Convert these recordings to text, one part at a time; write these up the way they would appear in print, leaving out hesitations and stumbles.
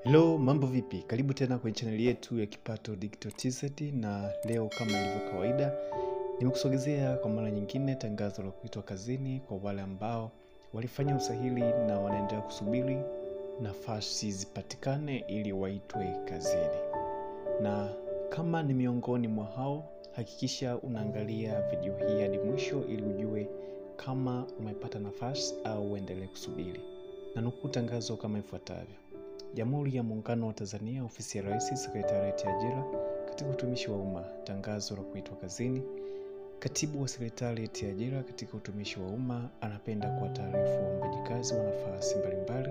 Hello, mambo vipi? Karibu tena kwenye channel yetu ya Kipato Digital TZ, na leo kama ilivyo kawaida nimekusogezea kwa mara nyingine tangazo la kuitwa kazini kwa wale ambao walifanya usahili na wanaendelea kusubiri nafasi zipatikane ili waitwe kazini. Na kama ni miongoni mwa hao, hakikisha unaangalia video hii hadi mwisho ili ujue kama umepata nafasi au uendelee kusubiri. Na nukuu tangazo kama ifuatavyo. Jamhuri ya Muungano wa Tanzania, Ofisi ya Rais, Sekretarieti ya Ajira katika Utumishi wa Umma, tangazo la kuitwa kazini. Katibu wa Sekretarieti ya Ajira katika Utumishi wa Umma anapenda kuwataarifu waombaji kazi wa nafasi mbalimbali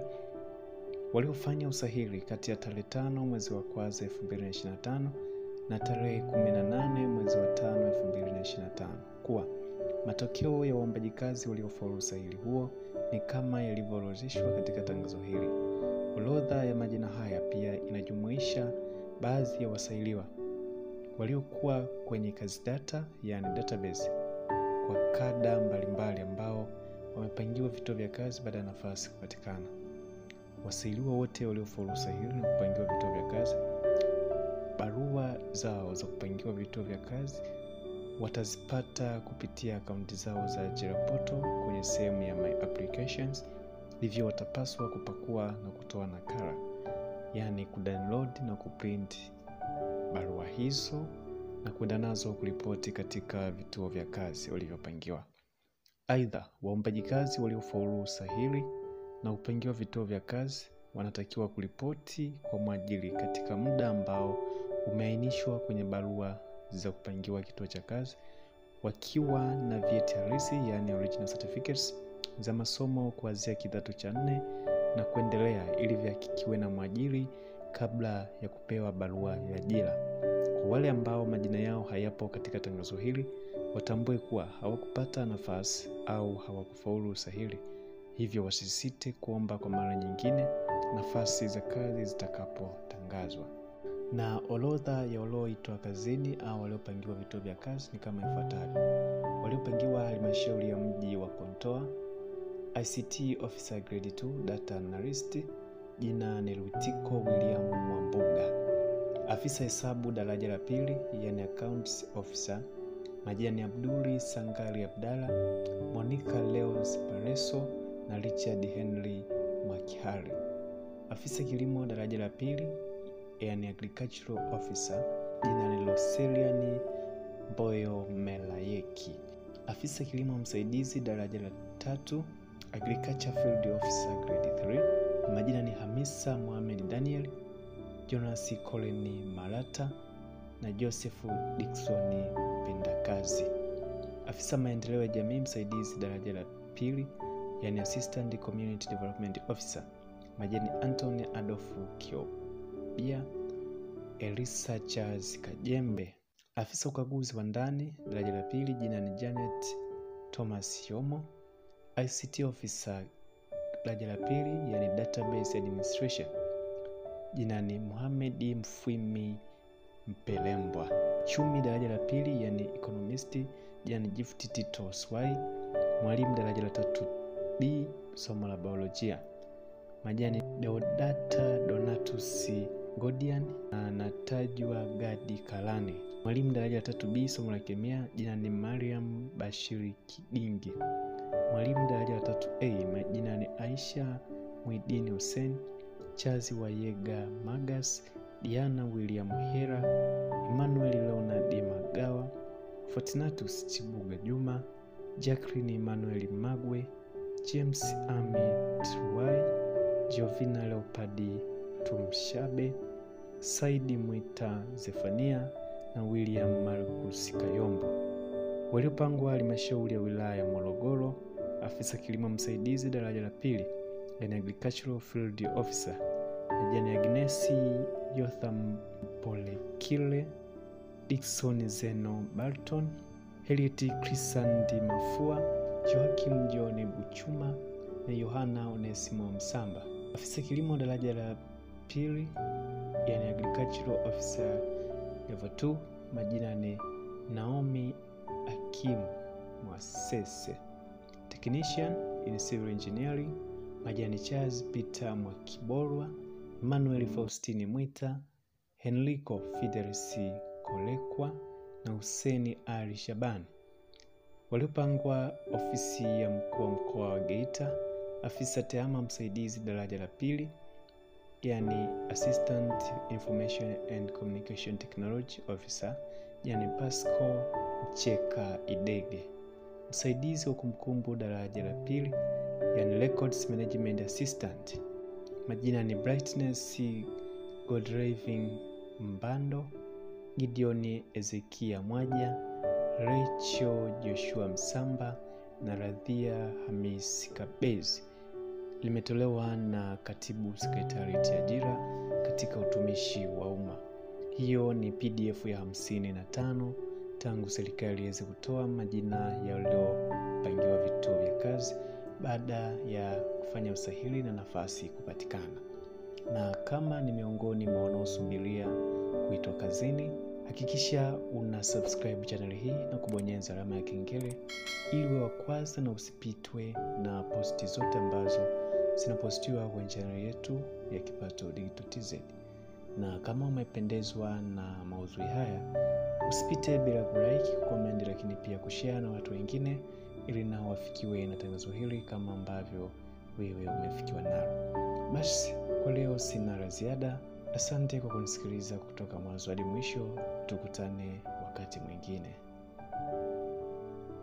waliofanya usahili kati ya tarehe 5 mwezi wa kwanza 2025 na tarehe 18 mwezi wa 5 2025 kuwa matokeo ya waombaji kazi waliofaulu usahili huo ni kama yalivyoorodheshwa katika tangazo hili. Orodha ya majina haya pia inajumuisha baadhi ya wasailiwa waliokuwa kwenye kazi data, yani database, kwa kada mbalimbali ambao wamepangiwa vituo vya kazi baada ya nafasi kupatikana. Wasailiwa wote waliofaulu usahili na kupangiwa vituo vya kazi, barua zao za kupangiwa vituo vya kazi watazipata kupitia akaunti zao za ajira portal kwenye sehemu ya my applications. Hivyo watapaswa kupakua na kutoa nakala, yani kudownload na kuprint barua hizo na kwenda nazo kuripoti katika vituo vya kazi walivyopangiwa. Aidha, waombaji kazi waliofaulu usahili na kupangiwa vituo vya kazi wanatakiwa kuripoti kwa mwajiri katika muda ambao umeainishwa kwenye barua za kupangiwa kituo cha kazi, wakiwa na vyeti halisi, yani original certificates za masomo kuanzia kidato cha 4 na kuendelea, ili vihakikiwe na mwajiri kabla ya kupewa barua ya ajira. Kwa wale ambao majina yao hayapo katika tangazo hili, watambue kuwa hawakupata nafasi au hawakufaulu usahili, hivyo wasisite kuomba kwa mara nyingine nafasi za kazi zitakapotangazwa. Na orodha ya walioitwa kazini au waliopangiwa vituo vya kazi ni kama ifuatavyo. Waliopangiwa halmashauri ya mji wa Kondoa, ICT Officer Grade 2 Data Analyst, jina ni Lutiko William Mwambuga. Afisa hesabu daraja la pili, yani Accounts Officer, majina ni Abduli Sangali Abdalla, Monica Leos Pareso na Richard Henry Mwakihari. Afisa kilimo daraja la pili, yani Agricultural Officer, jina ni Loseliani Boyo Melayeki. Afisa kilimo msaidizi daraja la 3, Agriculture Field Officer Grade 3, majina ni Hamisa Mohamed Daniel, Jonas Koleni Marata na Joseph Dickson Pendakazi. Afisa maendeleo ya jamii msaidizi daraja la pili, yani Assistant Community Development Officer, majina ni Anthony Adolfu Kiobia, Elisa Charles Kajembe. Afisa ukaguzi wa ndani daraja la pili, jina ni Janet Thomas Yomo. ICT Officer daraja la pili, yani Database Administration, jina ni Mohamed Mfwimi Mpelembwa. Chumi daraja la pili, yani Economist, jina ni Gift Tito Swai. Mwalimu daraja la 3B, somo la biolojia, majina ni Deodata Donatus Godian na Natajwa Gadi Kalani. Mwalimu daraja la 3B, somo la kemia, jina ni Mariam Bashiri Kidingi. Mwalimu daraja la 3A, majina ni Aisha Muidini Hussein, Chazi Wayega Magas, Diana William Hera, Emmanuel Leonard Magawa, Fortunatus Chibuga Juma, Jacqueline Emmanuel Magwe, James Amit Ruai, Jovina Leopadi Tumshabe, Saidi Mwita Zefania na William Marcus Kayombo. Waliopangwa halmashauri ya wilaya ya Morogoro, afisa kilimo msaidizi daraja la pili, yani Agricultural Field Officer, majina Agnesi Yotham Polekile, Dickson Zeno Barton, Helieti Crisandi Mafua, Joakim John Buchuma na Yohana Onesimo Msamba. Afisa kilimo daraja la pili, yani Agricultural Officer Level 2, majina ni Naomi Akim Mwasese. Technician in Civil Engineering, majina ni Charles Peter Mwakiborwa, Emmanuel Faustini Mwita, Henrico Fidelis Kolekwa na Hussein Ali Shaban. Waliopangwa ofisi ya mkuu wa mkoa wa Geita, afisa tehama msaidizi daraja la pili, yani Assistant Information and Communication Technology Officer, yani Pasco Mcheka Idege. Msaidizi wa kumbukumbu daraja la pili, yani Records Management Assistant, majina ni Brightness Godriving Mbando, Gideon Ezekia Mwaja, Rachel Joshua Msamba na Radhia Hamis Kabezi. Limetolewa na Katibu Sekretarieti ya Ajira katika utumishi wa umma. Hiyo ni PDF ya 55 tangu serikali iweze kutoa majina ya waliopangiwa vituo vya kazi baada ya kufanya usahili na nafasi kupatikana. Na kama ni miongoni mwa wanaosubiria kuitwa kazini, hakikisha una subscribe channel hii na kubonyeza alama ya kengele ili uwe wa kwanza na usipitwe na posti zote ambazo zinapostiwa kwenye channel yetu ya Kipato Digital TZ. Na kama umependezwa na maudhui haya, usipite bila kulike, comment, lakini pia kushare na watu wengine ili nao wafikiwe na tangazo hili kama ambavyo wewe umefikiwa nalo. Basi kwa leo sina la ziada. Asante kwa kunisikiliza kutoka mwanzo hadi mwisho. Tukutane wakati mwingine.